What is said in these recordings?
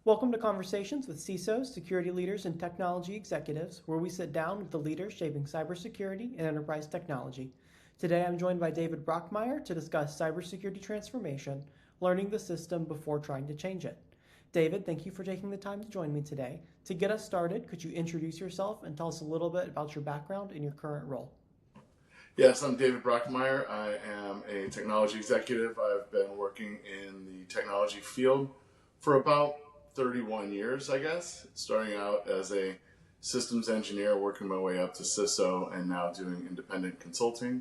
Welcome to Conversations with CISOs, security leaders, and technology executives, where we sit down with the leaders shaping cybersecurity and enterprise technology. Today I'm joined by David Brockmyer to discuss cybersecurity transformation, learning the system before trying to change it. David, thank you for taking the time to join me today. To get us started, could you introduce yourself and tell us a little bit about your background and your current role? Yes, I'm David Brockmyer. I am a technology executive. I've been working in the technology field for about 31 years, I guess, starting out as a systems engineer, working my way up to CISO, and now doing independent consulting.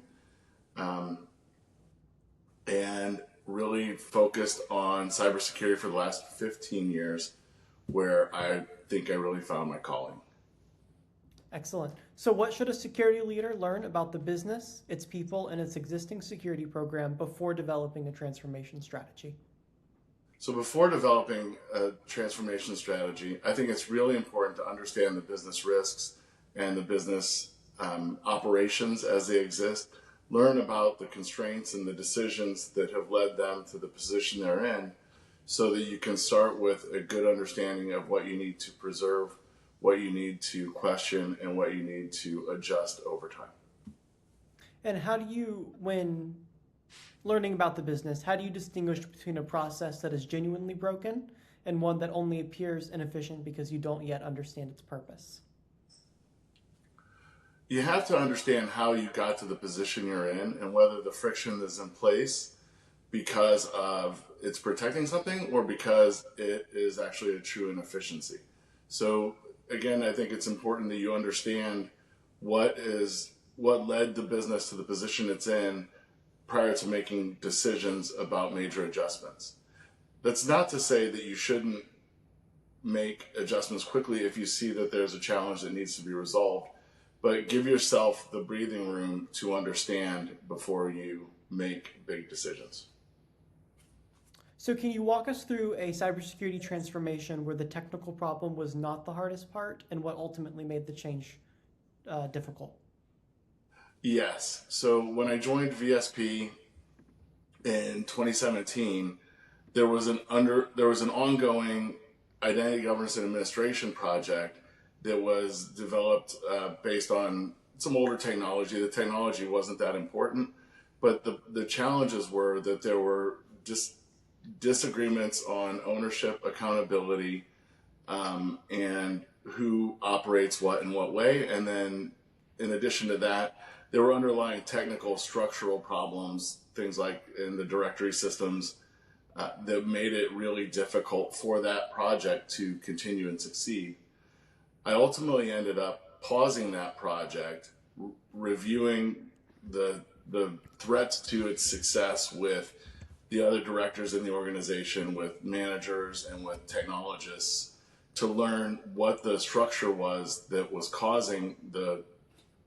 And really focused on cybersecurity for the last 15 years, where I think I really found my calling. Excellent. So what should a security leader learn about the business, its people, and its existing security program before developing a transformation strategy? So before developing a transformation strategy, I think it's really important to understand the business risks and the business operations as they exist, learn about the constraints and the decisions that have led them to the position they're in, so that you can start with a good understanding of what you need to preserve, what you need to question, and what you need to adjust over time. And how do you, when learning about the business, how do you distinguish between a process that is genuinely broken and one that only appears inefficient because you don't yet understand its purpose? You have to understand how you got to the position you're in and whether the friction is in place because of it's protecting something or because it is actually a true inefficiency. So again, I think it's important that you understand what led the business to the position it's in prior to making decisions about major adjustments. That's not to say that you shouldn't make adjustments quickly if you see that there's a challenge that needs to be resolved, but give yourself the breathing room to understand before you make big decisions. So can you walk us through a cybersecurity transformation where the technical problem was not the hardest part and what ultimately made the change difficult? Yes. So when I joined VSP in 2017, there was an ongoing identity governance and administration project that was developed based on some older technology. The technology wasn't that important, but the challenges were that there were just disagreements on ownership, accountability, and who operates what in what way. And then in addition to that, there were underlying technical structural problems, things like in the directory systems, that made it really difficult for that project to continue and succeed. I ultimately ended up pausing that project, reviewing the threats to its success with the other directors in the organization, with managers and with technologists, to learn what the structure was that was causing the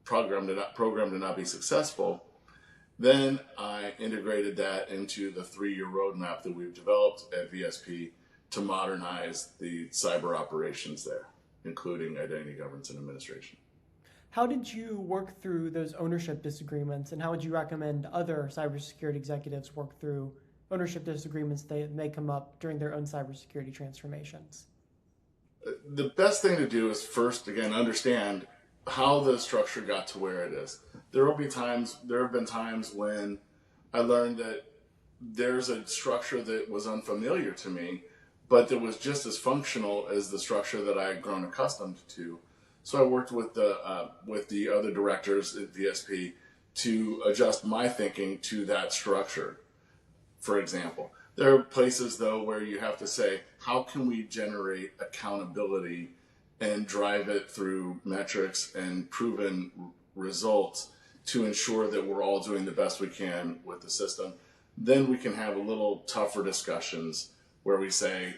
program to not be successful. Then I integrated that into the 3-year roadmap that we've developed at VSP to modernize the cyber operations there, including identity governance and administration. How did you work through those ownership disagreements, and how would you recommend other cybersecurity executives work through ownership disagreements that may come up during their own cybersecurity transformations? The best thing to do is first, again, understand how the structure got to where it is. There have been times when I learned that there's a structure that was unfamiliar to me, but that was just as functional as the structure that I had grown accustomed to. So I worked with the other directors at VSP to adjust my thinking to that structure. For example, there are places though where you have to say, how can we generate accountability and drive it through metrics and proven results to ensure that we're all doing the best we can with the system? Then we can have a little tougher discussions where we say,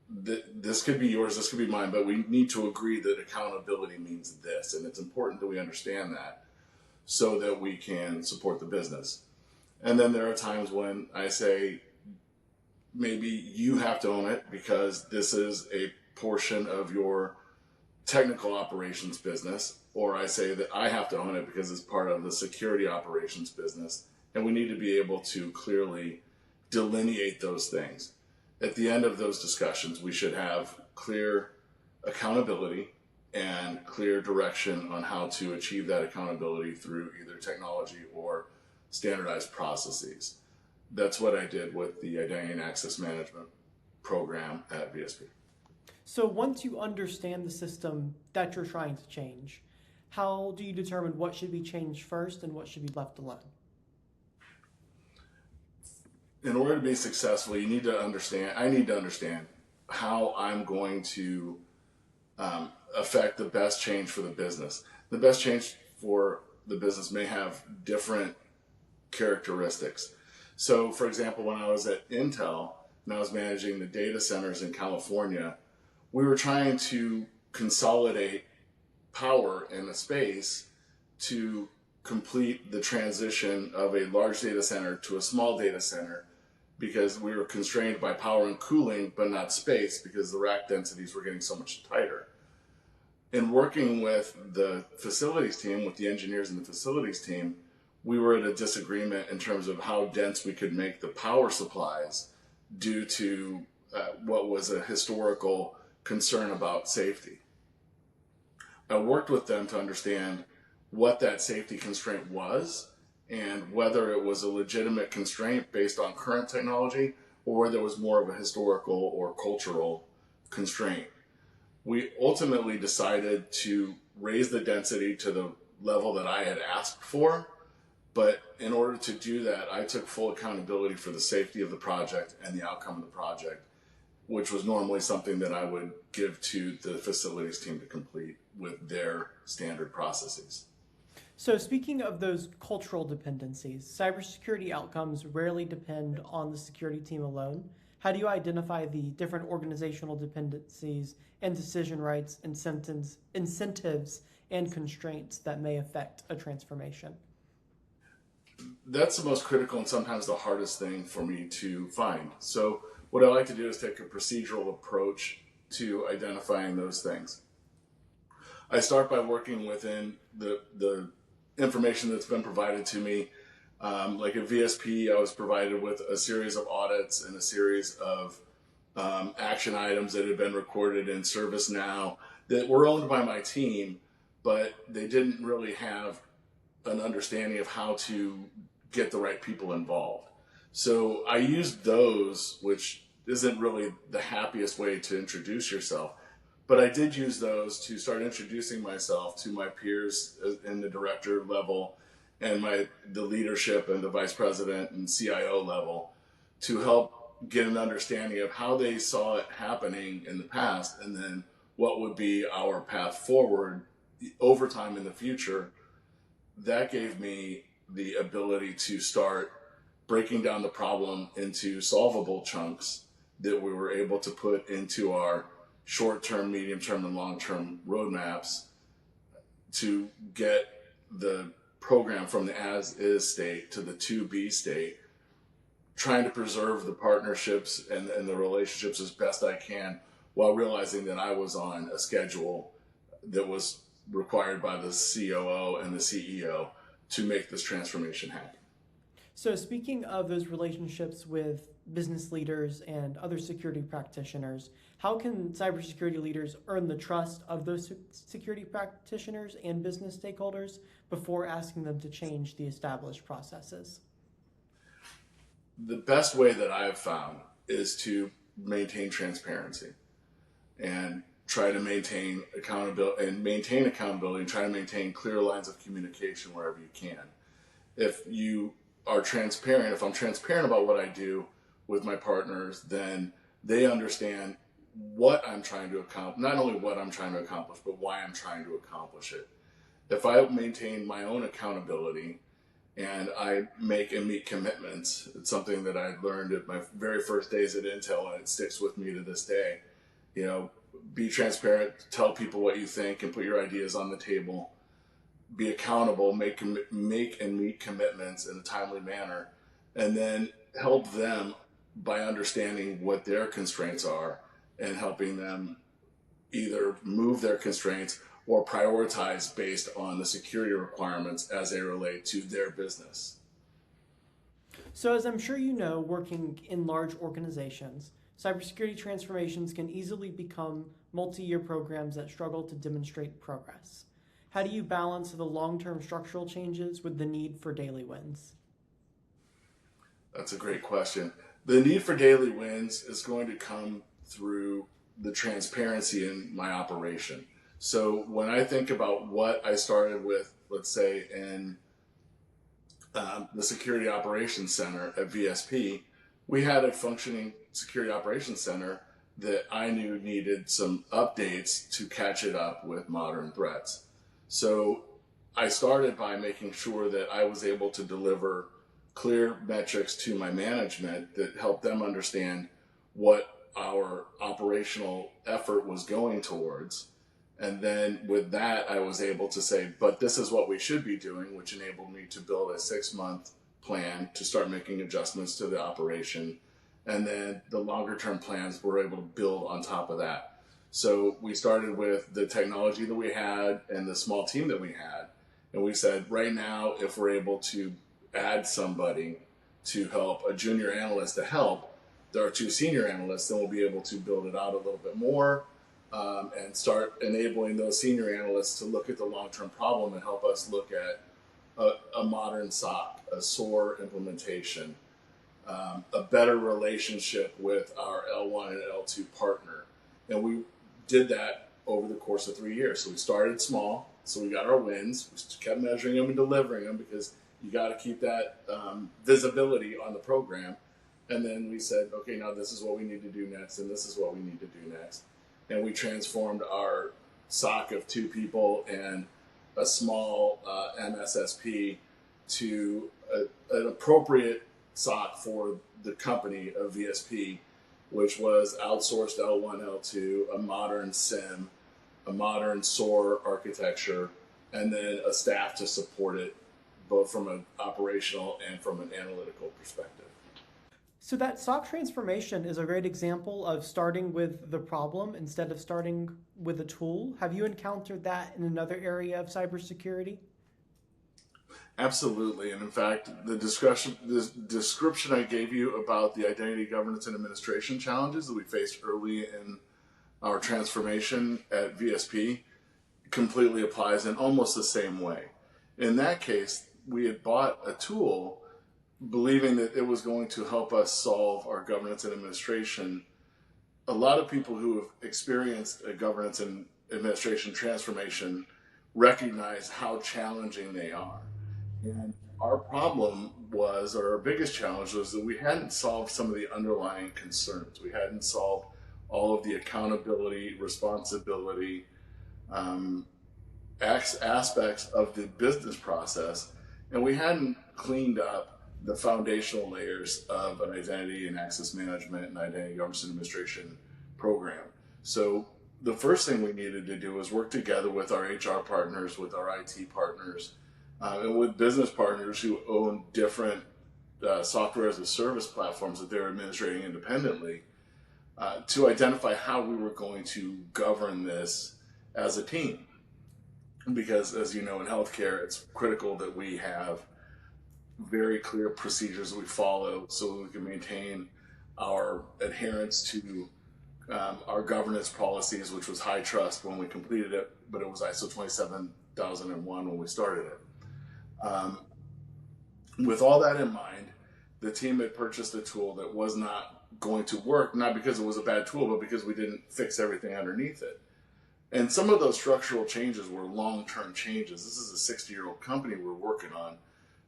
this could be yours, this could be mine, but we need to agree that accountability means this. And it's important that we understand that so that we can support the business. And then there are times when I say, maybe you have to own it because this is a portion of your technical operations business, or I say that I have to own it because it's part of the security operations business, and we need to be able to clearly delineate those things. at the end of those discussions, we should have clear accountability and clear direction on how to achieve that accountability through either technology or standardized processes. That's what I did with the Identity and Access Management program at VSP. So once you understand the system that you're trying to change, how do you determine what should be changed first and what should be left alone? In order to be successful, I need to understand how I'm going to affect the best change for the business. The best change for the business may have different characteristics. So, for example, when I was at Intel and I was managing the data centers in California, we were trying to consolidate power in a space to complete the transition of a large data center to a small data center, because we were constrained by power and cooling, but not space, because the rack densities were getting so much tighter. In working with the facilities team, with the engineers in the facilities team, we were at a disagreement in terms of how dense we could make the power supplies due to what was a historical concern about safety. I worked with them to understand what that safety constraint was and whether it was a legitimate constraint based on current technology or whether it was more of a historical or cultural constraint. We ultimately decided to raise the density to the level that I had asked for, but in order to do that, I took full accountability for the safety of the project and the outcome of the project, which was normally something that I would give to the facilities team to complete with their standard processes. So speaking of those cultural dependencies, cybersecurity outcomes rarely depend on the security team alone. How do you identify the different organizational dependencies and decision rights, incentives, and constraints that may affect a transformation? That's the most critical and sometimes the hardest thing for me to find. So what I like to do is take a procedural approach to identifying those things. I start by working within the information that's been provided to me. Like at VSP, I was provided with a series of audits and a series of action items that had been recorded in ServiceNow that were owned by my team, but they didn't really have an understanding of how to get the right people involved. So I used those, which isn't really the happiest way to introduce yourself, but I did use those to start introducing myself to my peers in the director level and the leadership and the vice president and CIO level to help get an understanding of how they saw it happening in the past and then what would be our path forward over time in the future. That gave me the ability to start breaking down the problem into solvable chunks that we were able to put into our short-term, medium-term, and long-term roadmaps to get the program from the as-is state to the to-be state, trying to preserve the partnerships and the relationships as best I can while realizing that I was on a schedule that was required by the COO and the CEO to make this transformation happen. So speaking of those relationships with business leaders and other security practitioners, how can cybersecurity leaders earn the trust of those security practitioners and business stakeholders before asking them to change the established processes? The best way that I have found is to maintain transparency and try to maintain accountability and try to maintain clear lines of communication wherever you can. If you are transparent, if I'm transparent about what I do with my partners, then they understand what I'm trying to accomplish, not only what I'm trying to accomplish, but why I'm trying to accomplish it. If I maintain my own accountability and I make and meet commitments, it's something that I learned at my very first days at Intel, and it sticks with me to this day. You know, be transparent, tell people what you think, and put your ideas on the table. Be accountable, make and meet commitments in a timely manner, and then help them by understanding what their constraints are and helping them either move their constraints or prioritize based on the security requirements as they relate to their business. So as I'm sure you know, working in large organizations, cybersecurity transformations can easily become multi-year programs that struggle to demonstrate progress. How do you balance the long-term structural changes with the need for daily wins? That's a great question. The need for daily wins is going to come through the transparency in my operation. So when I think about what I started with, let's say in the Security Operations Center at VSP, we had a functioning Security Operations Center that I knew needed some updates to catch it up with modern threats. So I started by making sure that I was able to deliver clear metrics to my management that helped them understand what our operational effort was going towards. And then with that, I was able to say, but this is what we should be doing, which enabled me to build a 6-month plan to start making adjustments to the operation. And then the longer term plans were able to build on top of that. So we started with the technology that we had and the small team that we had. And we said, right now, if we're able to add somebody to help, a junior analyst to help, there are 2 senior analysts, then we'll be able to build it out a little bit more and start enabling those senior analysts to look at the long-term problem and help us look at a modern SOC, a SOAR implementation, a better relationship with our L1 and L2 partner. And we did that over the course of 3 years. So we started small, so we got our wins, we kept measuring them and delivering them because you got to keep that visibility on the program. And then we said, okay, now this is what we need to do next, and this is what we need to do next. And we transformed our SOC of 2 people and a small MSSP to an appropriate SOC for the company of VSP, which was outsourced L1, L2, a modern SIM, a modern SOAR architecture, and then a staff to support it, both from an operational and from an analytical perspective. So that SOC transformation is a great example of starting with the problem instead of starting with a tool. Have you encountered that in another area of cybersecurity? Absolutely. And in fact, the description I gave you about the identity governance and administration challenges that we faced early in our transformation at VSP completely applies in almost the same way. In that case, we had bought a tool believing that it was going to help us solve our governance and administration. A lot of people who have experienced a governance and administration transformation recognize how challenging they are. And our problem was, or our biggest challenge was that we hadn't solved some of the underlying concerns. We hadn't solved all of the accountability, responsibility, aspects of the business process, and we hadn't cleaned up the foundational layers of an identity and access management and identity governance and administration program. So the first thing we needed to do was work together with our HR partners, with our IT partners, and with business partners who own different software as a service platforms that they're administrating independently, to identify how we were going to govern this as a team. Because as you know, in healthcare, it's critical that we have very clear procedures that we follow so that we can maintain our adherence to our governance policies, which was high trust when we completed it, but it was ISO 27001 when we started it. With all that in mind, the team had purchased a tool that was not going to work, not because it was a bad tool, but because we didn't fix everything underneath it. And some of those structural changes were long-term changes. This is a 60-year-old company we're working on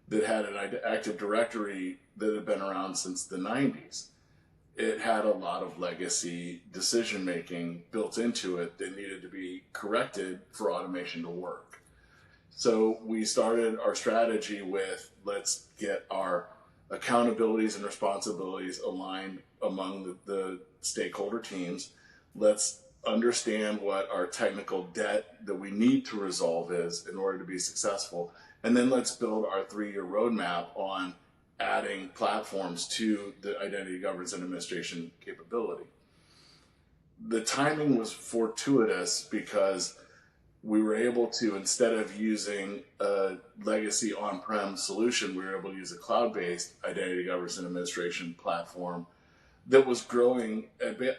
that had an Active Directory that had been around since the 90s. It had a lot of legacy decision-making built into it that needed to be corrected for automation to work. So we started our strategy with, let's get our accountabilities and responsibilities aligned among the stakeholder teams. Let's understand what our technical debt that we need to resolve is in order to be successful. And then let's build our 3-year roadmap on adding platforms to the identity governance and administration capability. The timing was fortuitous because we were able to, instead of using a legacy on-prem solution, we were able to use a cloud-based identity governance and administration platform that was growing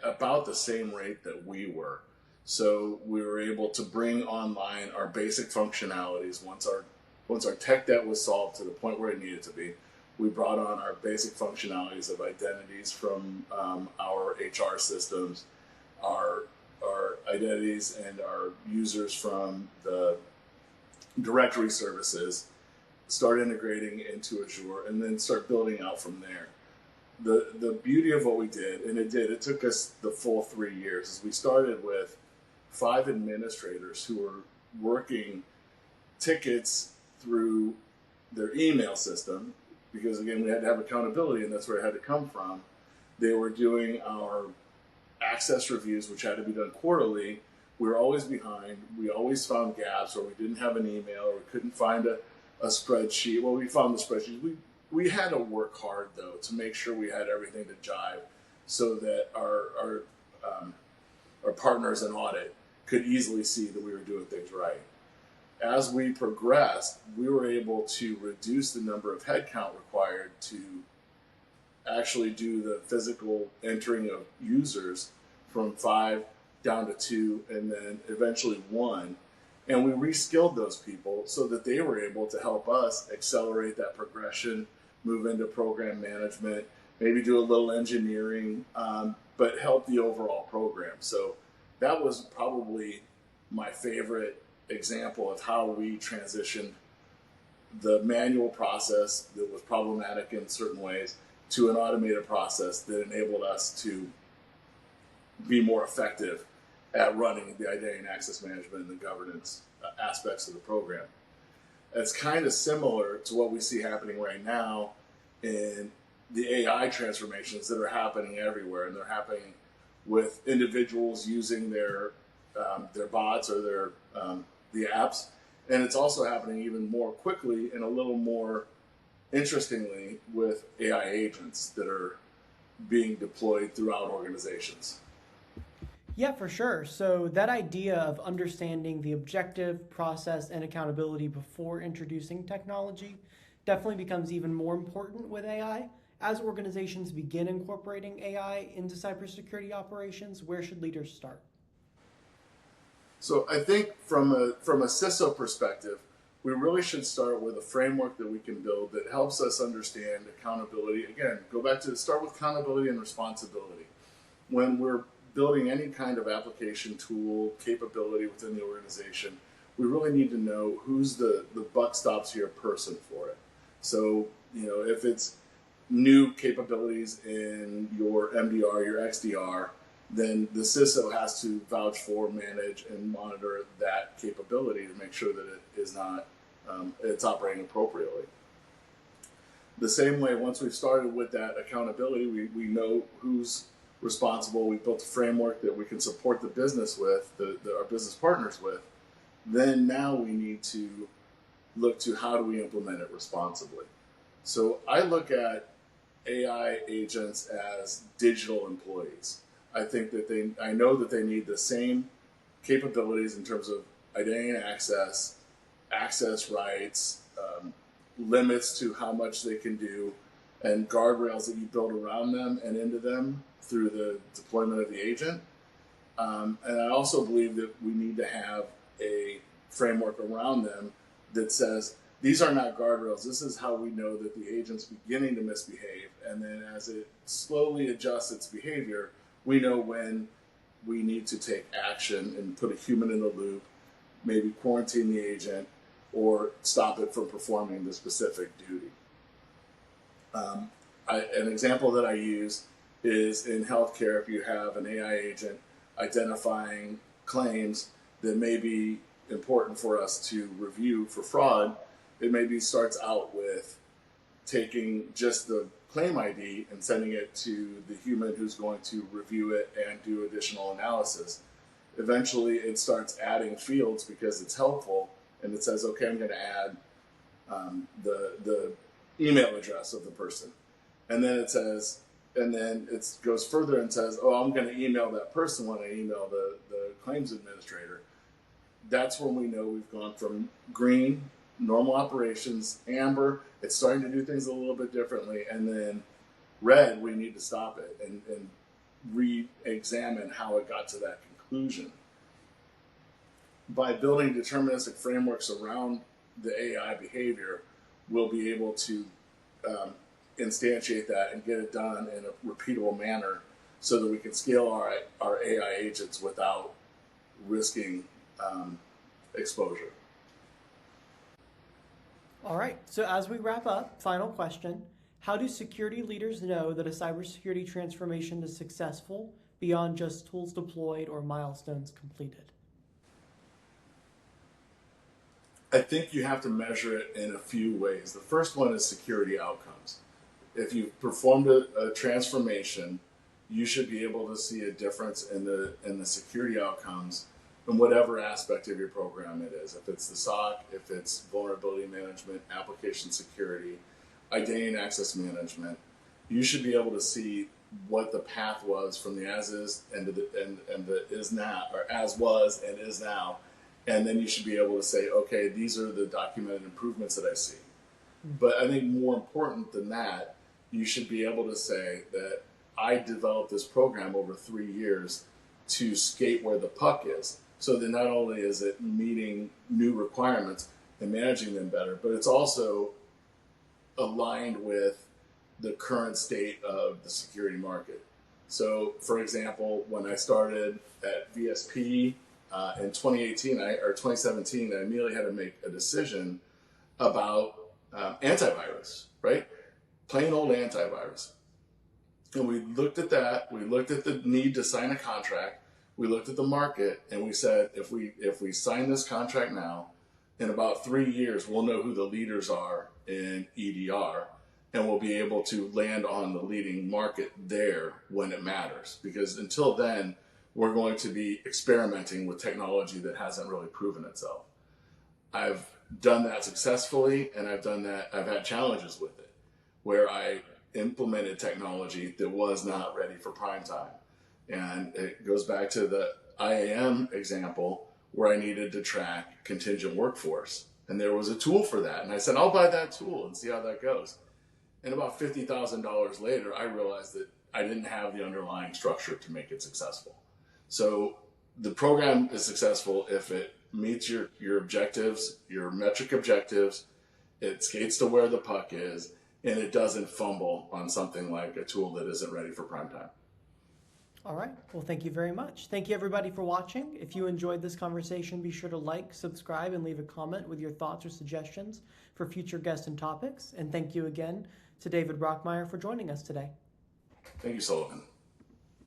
about the same rate that we were. So we were able to bring online our basic functionalities once our tech debt was solved to the point where it needed to be. We brought on our basic functionalities of identities from our HR systems, our identities and our users from the directory services, start integrating into Azure, and then start building out from there. The beauty of what we did, and it took us the full 3 years, is we started with 5 administrators who were working tickets through their email system, because again, we had to have accountability, and that's where it had to come from. They were doing our access reviews, which had to be done quarterly. We were always behind. We always found gaps, or we didn't have an email, or we couldn't find a spreadsheet. Well, we found the spreadsheet. We had to work hard, though, to make sure we had everything to jive so that our partners in audit could easily see that we were doing things right. As we progressed, we were able to reduce the number of headcount required to actually do the physical entering of users from 5 down to 2, and then eventually 1. And we reskilled those people so that they were able to help us accelerate that progression, move into program management, maybe do a little engineering, but help the overall program. So that was probably my favorite example of how we transitioned the manual process that was problematic in certain ways to an automated process that enabled us to be more effective at running the identity and access management and the governance aspects of the program. It's kind of similar to what we see happening right now in the AI transformations that are happening everywhere, and they're happening with individuals using their bots or the apps, and it's also happening even more quickly and a little more interestingly with AI agents that are being deployed throughout organizations. Yeah, for sure. So that idea of understanding the objective, process, and accountability before introducing technology definitely becomes even more important with AI. As organizations begin incorporating AI into cybersecurity operations, where should leaders start? So I think from a CISO perspective, we really should start with a framework that we can build that helps us understand accountability. Again, go back to start with accountability and responsibility. When we're building any kind of application, tool, capability within the organization, we really need to know who's the buck stops here person for it. So, if it's new capabilities in your MDR, your XDR, then the CISO has to vouch for, manage, and monitor that capability to make sure that it is not, it's operating appropriately. The same way, once we've started with that accountability, we know who's responsible. We built a framework that we can support the business with, our business partners with. Then now we need to look to how do we implement it responsibly. So I look at AI agents as digital employees. I know that they need the same capabilities in terms of identity and access rights, limits to how much they can do, and guardrails that you build around them and into them through the deployment of the agent. And I also believe that we need to have a framework around them that says, these are not guardrails. This is how we know that the agent's beginning to misbehave. And then as it slowly adjusts its behavior, we know when we need to take action and put a human in the loop, maybe quarantine the agent, or stop it from performing the specific duty. An example that I use is in healthcare. If you have an AI agent identifying claims that may be important for us to review for fraud, it maybe starts out with taking just the claim ID and sending it to the human who's going to review it and do additional analysis. Eventually, it starts adding fields because it's helpful, and it says, okay, I'm going to add the email address of the person. And then it says, and then it goes further and says, oh, I'm going to email that person when I email the claims administrator. That's when we know we've gone from green, normal operations, amber, it's starting to do things a little bit differently, and then red, we need to stop it and re-examine how it got to that conclusion. By building deterministic frameworks around the AI behavior, we'll be able to instantiate that and get it done in a repeatable manner so that we can scale our AI agents without risking exposure. All right, so as we wrap up, final question. How do security leaders know that a cybersecurity transformation is successful beyond just tools deployed or milestones completed? I think you have to measure it in a few ways. The first one is security outcomes. If you've performed a transformation, you should be able to see a difference in the security outcomes in whatever aspect of your program it is. If it's the SOC, if it's vulnerability management, application security, identity and access management, you should be able to see what the path was from the as is and the is now, or as was and is now. And then you should be able to say, okay, these are the documented improvements that I see. But I think more important than that, you should be able to say that I developed this program over 3 years to skate where the puck is. So that not only is it meeting new requirements and managing them better, but it's also aligned with the current state of the security market. So, for example, when I started at VSP in 2017, I immediately had to make a decision about antivirus, right? Plain old antivirus. And we looked at that. We looked at the need to sign a contract. We looked at the market, and we said, if we sign this contract now, in about 3 years, we'll know who the leaders are in EDR, and we'll be able to land on the leading market there when it matters. Because until then, we're going to be experimenting with technology that hasn't really proven itself. I've done that successfully, and I've had challenges with it, where I implemented technology that was not ready for prime time. And it goes back to the IAM example where I needed to track contingent workforce. And there was a tool for that. And I said, I'll buy that tool and see how that goes. And about $50,000 later, I realized that I didn't have the underlying structure to make it successful. So the program is successful if it meets your objectives, your metric objectives, it skates to where the puck is, and it doesn't fumble on something like a tool that isn't ready for prime time. All right. Well, thank you very much. Thank you, everybody, for watching. If you enjoyed this conversation, be sure to like, subscribe, and leave a comment with your thoughts or suggestions for future guests and topics. And thank you again to David Brockmyer for joining us today. Thank you, Sullivan.